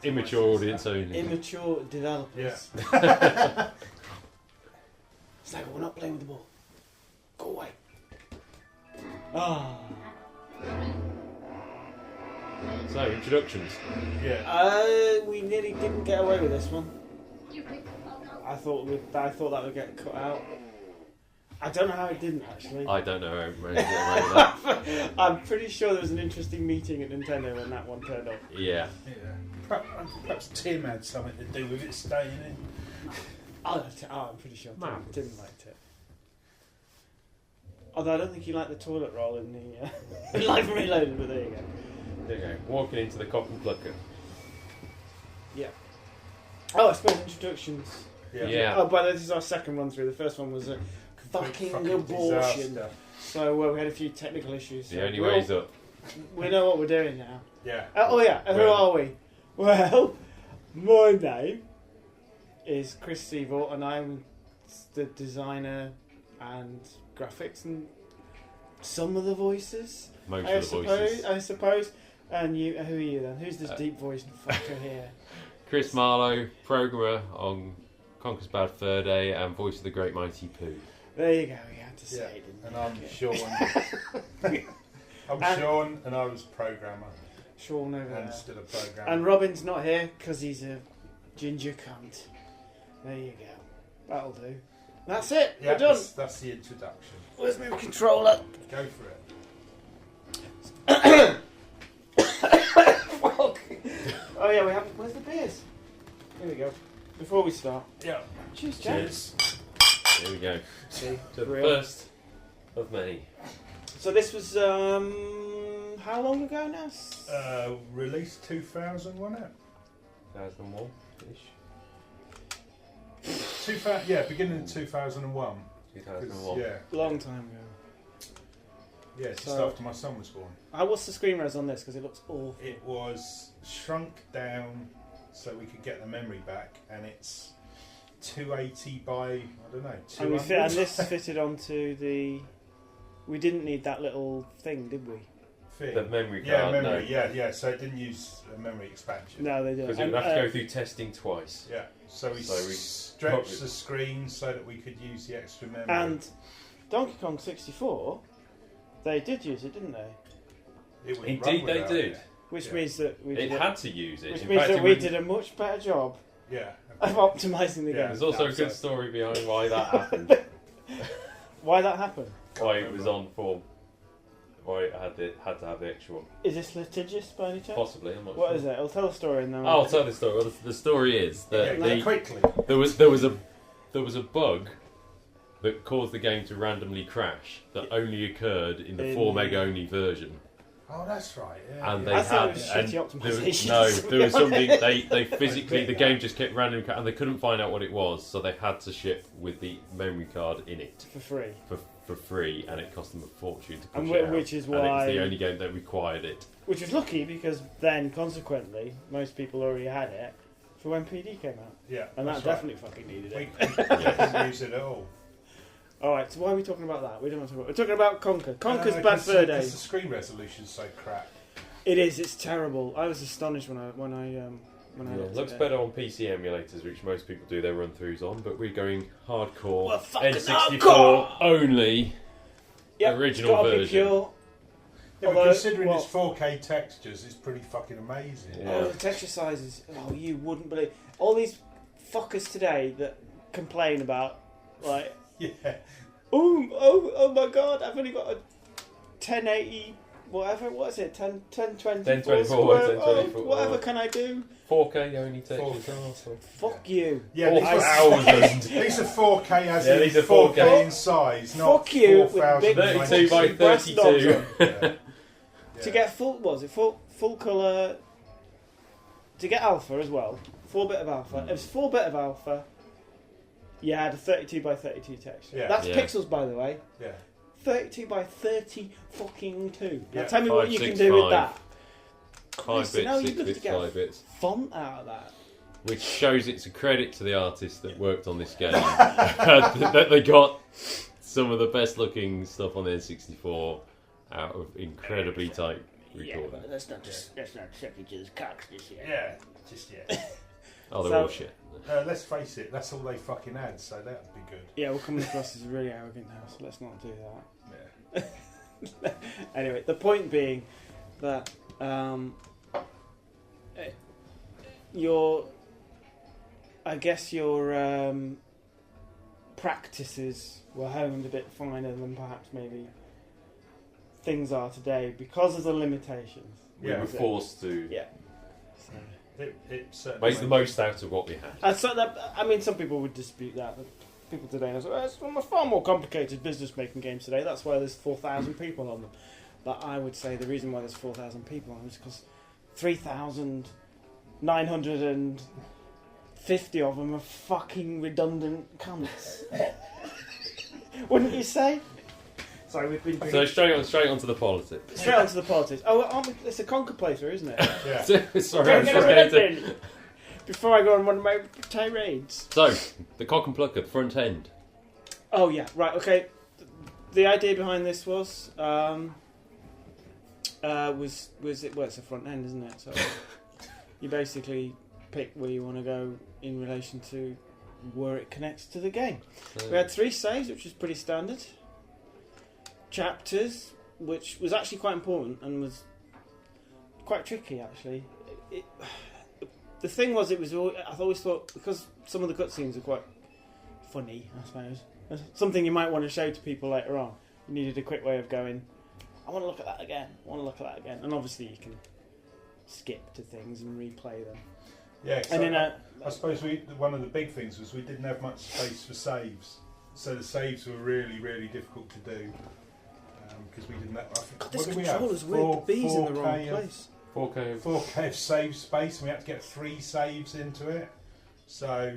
Immature audience only. Immature developers. Yeah. It's like, we're not playing with the ball. Go away. Ah. So, introductions. Yeah. We nearly didn't get away with this one. I thought that would get cut out. I don't know how it didn't, actually. I don't know how to get away with that. I'm pretty sure there was an interesting meeting at Nintendo when that one turned up. Yeah. Perhaps Tim had something to do with it staying in. I'm pretty sure Tim liked it. Although I don't think he liked the toilet roll in the Live and Reloaded, but there you go. There you go. Walking into the cock and plucker. Yeah. Oh, I suppose introductions. Yeah. Oh, but this is our second run through. The first one was a fucking abortion. Disaster. So we had a few technical issues. The only way's up. We know what we're doing now. Yeah. Who are we? Well, my name is Chris Seavort, and I'm the designer and graphics and some of the voices. Most of the voices. I suppose. And you, who are you then? Who's this deep voiced fucker here? Chris Marlowe, programmer on Conker'S Bad Fur Day and voice of the Great Mighty Pooh. There you go. You had to say it, didn't And you? I'm Sean. I'm Sean, and I was programmer. Sean over And there. still a programmer. And Robin's not here because he's a ginger cunt. There you go. That'll do. That's it. Yeah, We're done. that's the introduction. Where's my controller? Go for it. Oh yeah, we have. Where's the beers? Here we go. Before we start. Yeah. Cheers, Jack. Cheers. Here we go. See, To the real. first of many. So this was how long ago now? Released 2000, wasn't it? 2001-ish. Beginning of 2001. 2001. Yeah. Long time ago. Yeah, just So- after my son was born. What's the screen res on this? Because it looks awful. It was shrunk down so we could get the memory back, and it's 280 by, I don't know, 200. And this fitted onto the. We didn't need that little thing, did we? The memory card, Yeah, memory, no. yeah, so it didn't use a memory expansion. No, they didn't. Because it would have to go through testing twice. Yeah, so we So we stretched the screen so that we could use the extra memory. And Donkey Kong 64, they did use it, didn't they? It would Indeed run they without did. it. Which Yeah. means that we It did had to use it. Which In means fact, that it we wouldn't- did a much better job Yeah. of optimising the Yeah. game. There's also a That's good it. story behind why that happened. Why that happened? Why it was on form. Why it had to have the extra one. Is this litigious by any chance? Possibly, I'm not What sure. is it? I'll tell a story and then. I'll tell the story. Well, the story is that Yeah, quickly. there was a bug that caused the game to randomly crash that only occurred in the 4 meg only version. Oh, that's right. Yeah. And yeah. they I thought had it was and shitty there was, optimisation, no, to be there was something honest. they physically the game just kept randomly and they couldn't find out what it was, so they had to ship with the memory card in it For free. for free, and it cost them a fortune to push And it out. which is and it was why- the only game that required it. Which was lucky because then, consequently, most people already had it for when PD came out. Yeah, And that that's definitely fucking needed right. it. We couldn't use it at all. Alright, so why are we talking about that? We don't want to talk about. We're talking about Conker. Conker's No, Bad Fur Day. because the screen resolution's so crap. It is. It's terrible. I was astonished when I Yeah, looked it looks at better on PC emulators, which most people do their run throughs on, but we're going hardcore Well, fucking N64 hardcore! only. Yep, original it's gotta be version. pure. Yeah, but Although- considering well- it's 4K textures, it's pretty fucking amazing. Yeah. Oh, the texture sizes. Oh, you wouldn't believe. All these fuckers today that complain about, like, Yeah. oh my god, I've only got a 1080, whatever, what is it? 1024 1024, square, 1024, whatever can I do? 4K only textures. 4K. Oh, so- Fuck you. Yeah, Four these are thousand. These are 4K as Yeah, in these are 4K 4K. in size, not Fuck you with 4,000. big 32 by breast 32. dogs Yeah. To get full colour, to get alpha as well, 4-bit of alpha. It was 4-bit of alpha. You had a 32 by 32 texture. Yeah. That's Yeah. pixels, by the way. Yeah. 32 by 30 fucking 2. Now Yeah. tell me what you can 565. do with that. 5 Christ, bits, now you 6 look bits, to get 5 bits. font out of that. Which shows it's a credit to the artists that worked on this game. that they got some of the best looking stuff on the N64 out of incredibly tight record them. Let's not suck each other's cocks this year. Yeah, just yeah. Oh, they're So- all shit. Let's face it, that's all they fucking had, so that would be good. Yeah, we're coming across as really arrogant now, so let's not do that. Yeah. Anyway, the point being that your practices were honed a bit finer than perhaps maybe things are today because of the limitations. We Yeah. were forced to Yeah. So. It certainly make the most out of what we had. And so that, I mean, some people would dispute that. But people today are like, it's a far more complicated business making games today. That's why there's 4,000 people on them. But I would say the reason why there's 4,000 people on them is because 3,950 of them are fucking redundant cunts. Wouldn't you say? Sorry, we've been So straight onto the politics. straight onto the politics. Oh, it's a Conker playthrough, isn't it? Yeah. Sorry, Don't I'm get just rid going of to. it before I go on one of my tirades. So, the cock and plucker, the front end. Oh yeah, right. Okay. The idea behind this was it? Well, it's a front end, isn't it? So you basically pick where you want to go in relation to where it connects to the game. So, We had 3 saves, which was pretty standard. Chapters, which was actually quite important and was quite tricky, actually. The thing was, I always thought, because some of the cutscenes are quite funny, I suppose, something you might want to show to people later on. You needed a quick way of going, I want to look at that again, and obviously you can skip to things and replay them. Yeah, And in I suppose one of the big things was we didn't have much space for saves, so the saves were really, really difficult to do because we didn't have. God, this What did we have? controller's weird. The B's in the wrong 4K of- place. 4K. 4K of save space, and we had to get 3 saves into it. So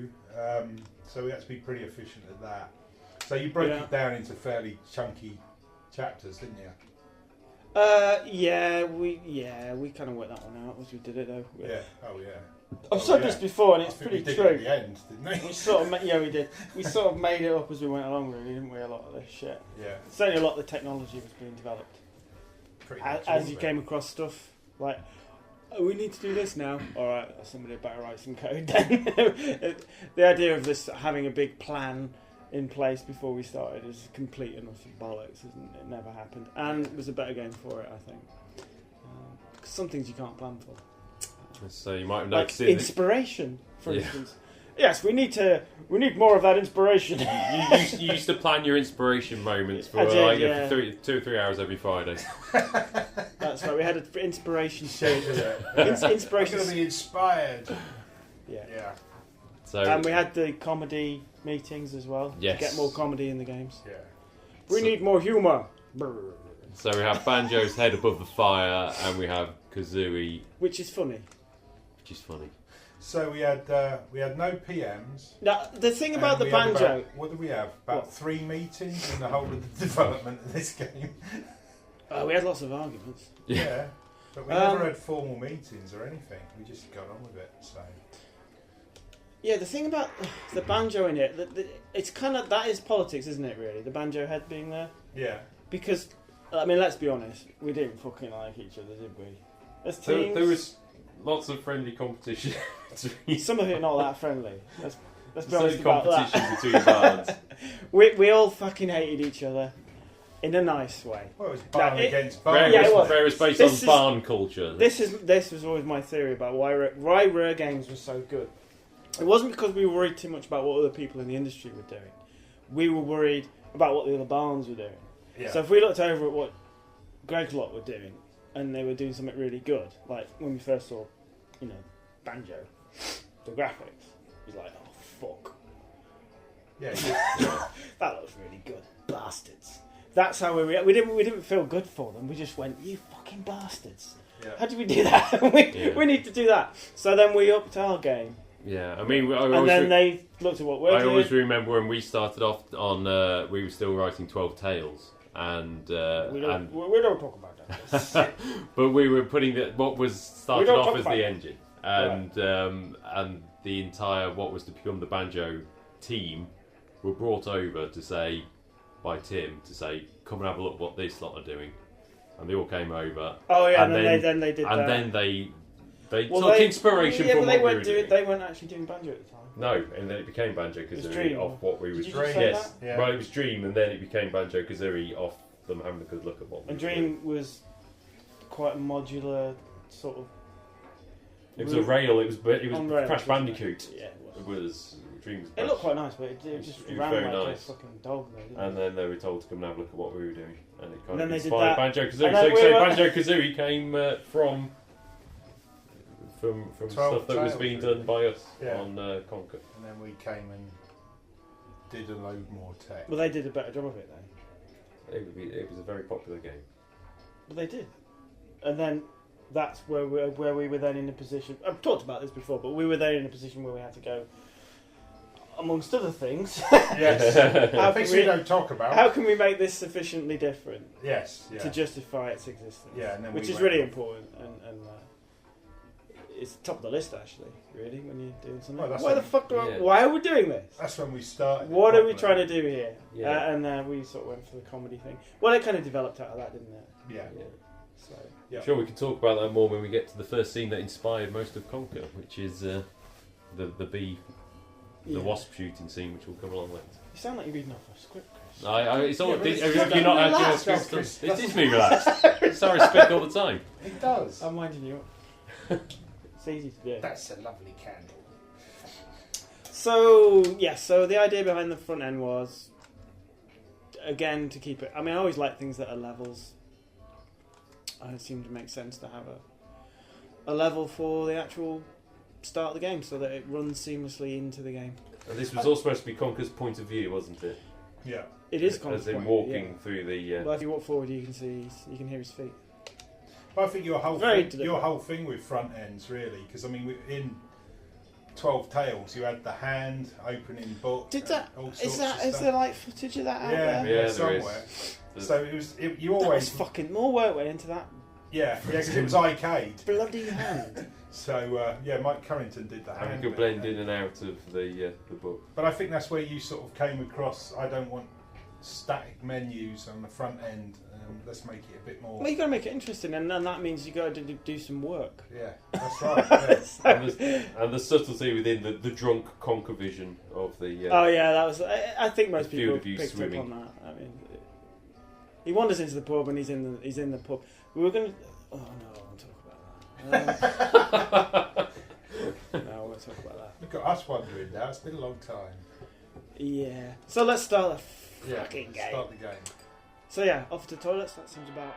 we had to be pretty efficient at that. So you broke Yeah. it down into fairly chunky chapters, didn't you? We kind of worked that one out as we did it though. Yeah. Oh yeah. I've said this before, and I it's think pretty we did true. it at the end, didn't we? We sort of, we did. We sort of made it up as we went along, really, didn't we? A lot of this shit. Yeah. Certainly, a lot of the technology was being developed Pretty much all as of you it. came across stuff like, oh, we need to do this now. All right, somebody better write some code. Then the idea of this having a big plan in place before we started is complete and utter bollocks, isn't it? It never happened, and it was a better game for it, I think. 'Cause some things you can't plan for. So you might have Like noticed inspiration, for Yeah. instance. Yes, we need more of that inspiration. you used to plan your inspiration moments for I did, yeah. for 2 or 3 hours every Friday. That's right. We had an inspiration sheet. I'm Inspiration. going to be inspired. Yeah. Yeah. So And we had the comedy meetings as well Yes. to get more comedy in the games. Yeah. We So- need more humour. So we have Banjo's head above the fire, and we have Kazooie, Which is funny. which is funny. So we had no PMs. Now, the thing about and the we had banjo... what did we have? About What? 3 meetings in the whole of the development of this game. we had lots of arguments. Yeah. But we Um, never had formal meetings or anything. We just got on with it. So Yeah, the thing about the banjo in it, it's kind of... That is politics, isn't it, really? The banjo head being there. yeah. Because, I mean, let's be honest. We didn't fucking like each other, did we? As teams... There was lots of friendly competition between Some of it not that friendly. Let's be some honest about that. competition between bards. We all fucking hated each other in a nice way. Well, it was barn it- against Rare, barn. Yeah, it was. Rare is based This on is- barn culture. This was always my theory about why Rare Games was so good. It wasn't because we were worried too much about what other people in the industry were doing. We were worried about what the other barns were doing. Yeah. So if we looked over at what Greg's lot were doing, and they were doing something really good, like when we first saw, Banjo, the graphics, it was like, oh fuck, yeah. that looks really good, bastards. That's how we didn't feel good for them. We just went, you fucking bastards. Yeah. How did we do that? We need to do that. So then we upped our game, Yeah, I mean, and then they looked at what we're I doing. always remember when we started off on, we were still writing 12 Tales, and we don't talk about that. but we were putting what was started don't off talk as about the it. engine, and the entire what was to become the Banjo team were brought over to say by Tim to say, come and have a look what this lot are doing, and they all came over. Oh yeah, and then they did that. And then they took inspiration from what we were doing. They weren't actually doing banjo at the time. No, and then it became Banjo-Kazooie off what we were doing. doing. Yes, yeah. Right, it was Dream, and then it became Banjo-Kazooie off them having a good look at what we were doing. And Dream was quite a modular sort of. It was a rail. It was rails, Crash Bandicoot. Yeah, It was Dream was. It looked quite nice, but it just was ran very like nice. a fucking dog. Though, didn't And then they were told to come and have a look at what we were doing, and it kind And of then they did inspired that. Banjo-Kazooie. And then So Banjo-Kazooie came from 12 stuff that was Tales, being really. done by us Yeah. on Conker. And then we came and did a load more tech. Well, they did a better job of it then. It was a very popular game. But they did. And then that's where we were then in a position. I've talked about this before, but we were then in a position where we had to go, amongst other things. Yes. Things we don't talk about. How can we make this sufficiently different Yes. Yeah. to justify its existence? Yeah, and then which we is went really off. important, and it's top of the list actually. Really, when you're doing something. Well, that's Why the like- fuck? Yeah. Why are we doing this? That's when we started. What are we properly. trying to do here? Yeah. And we sort of went for the comedy thing. Well, it kind of developed out of that, didn't it? Yeah. Yeah. So Yeah. I'm sure we can talk about that more when we get to the first scene that inspired most of Conker, which is the bee, the yeah. wasp shooting scene, which will come along later. You sound like you're reading off a script, Chris. It's all. Yeah, but it's have just you not had your relaxed, script done? Chris. It is me relaxed. Sorry, speak all the time. It does. I'm winding you up. It's easy to do. That's a lovely candle. So the idea behind the front end was, again, to keep it. I mean, I always like things that are levels. It seemed to make sense to have a level for the actual start of the game, so that it runs seamlessly into the game. And this was all supposed to be Conker's point of view, wasn't it? Yeah. It is As Conker's in point, walking yeah. through the. Well, if you walk forward, you can hear his feet. Well, I think your Very whole deliberate. thing with front ends really, because I mean in 12 Tales you had the hand opening book. Did and that? all sorts Is of stuff. there like footage of that out Yeah, there? Yeah, there somewhere. is. So you That always was fucking more work went into that because it was arcade. bloody hand. So Mike Currington did the And hand. you could bit. blend in and out of the book. But I think that's where you sort of came across. I don't want static menus on the front end. Let's make it a bit more. Well, you got to make it interesting, and then that means you got to do some work. Yeah, that's right. Yeah. And the subtlety within the drunk Conker vision of the. Oh yeah, that was. I think most The field people of view picked swimming. up on that. I mean, he wanders into the pub and he's in the pub. We were gonna. Oh no, I won't talk about that. No, I won't talk about that. Look at us wondering now. It's been a long time. Yeah. So let's start the Yeah, fucking let's game. start the game. So yeah, off to the toilets. That seems about